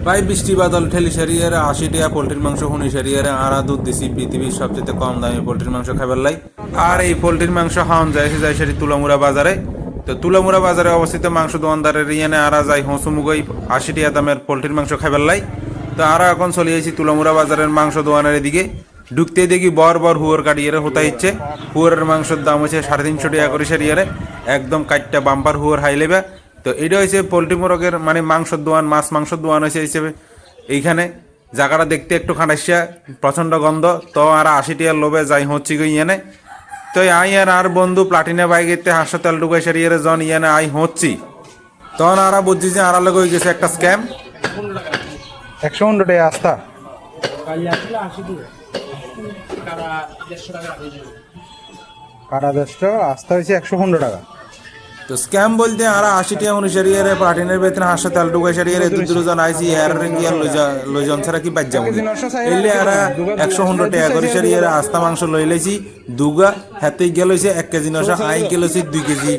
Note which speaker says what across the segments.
Speaker 1: ভাই বৃষ্টি বাদল ঠেলি সারিয়ে 80 টাকা পোলট্রির মাংস হুনি সারিয়ে আরা দুধ দিছি পৃথিবীর সবচেয়ে কম দামে পোলট্রির মাংস খাবার লাই। আর এই পোলট্রির মাংস খাওয়ান যায় সেটি তুলামুড়া বাজারে। তো তুলামুড়া বাজারে অবস্থিত মাংস দোকানদারের ইয়ানে আরা যাই হসুমুগই 80 টাকা দামের পোলট্রির মাংস খাবার লাই। তো আরা এখন চলে যাইছি তুলামুড়া বাজারের মাংস দোকানের দিকে। ঢুকতে দেখি বর হুয়ার কাটিয়ে হতা ইচ্ছে। হুয়ারের মাংসের দাম হচ্ছে 350 টাকা করে সারিয়ে একদম কাটটা বাম্পার হুয়ার হাই লেবা। তো এটা হচ্ছে পোলট্রি মোরগের মানে মাংসর দোয়ান মাংসর দোয়ান হয়েছে হিসেবে এইখানে জায়গাটা দেখতে একটু খাটাইসা প্রচণ্ড গন্ধ। তো আর 80 টাকার লোভে যাই হচ্ছি গো ইয়ানে। তো আই আর বন্ধু প্লাটিনা বাইকেতে হাসপাতাল ঢুকাই সারিয়ে জন ইয়ানে আই হচ্ছি। তখন আরা বুঝছি যে আড়া লোক হয়ে গেছে একটা স্ক্যাম।
Speaker 2: 115 টাকা আস্তা কাটা 10 টাকা আস্তা হয়েছে 115 টাকা।
Speaker 1: তো স্ক্যাম বলতে আরা 80 টাকা অনুসারী প্লাটিনের বেতন হাসপাতাল ঢুকাই সারিয়ে দুজন আইসি এয়ার রিঙ্গিয়ার লইজন ছাড়া কি বাজ্যা এলে আরা 115 টাকা করে সারিয়ে আস্তা মাংস লই লাইছি দুগা হাতে গেল 1 কেজি 900 আই গেল 2 কেজি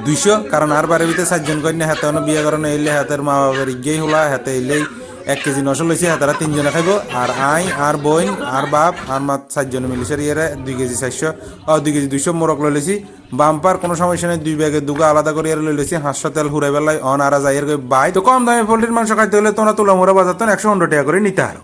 Speaker 1: 200। কারণ আর বারের ভিতরে 4 জন কন্যা হাতে বিয়ে করানো এলে হাতের মা বাবার ইগেই হলা হাতে এলেই 1 কেজি 900 লইছে হাতারা 3 জনে খাইব। আর আই আর বোন আর বাপ আর মা 4 জন মিলে সারিয়ে 2 কেজি 400 2 কেজি 200 মোরগ লই লইছি। বাম্পার কোনো সমস্যা নেই 2 ব্যাগে দুগা আলাদা করে লই লইছি। হাসপাতাল হুরাই বেলায় অন আরা যাইয়ের বাই। তো কম দামে পোলট্রির মাংস খাইতে হলে তোমরা তুলামুড়া বাজার তো 115 টাকা করে নিতে আরো।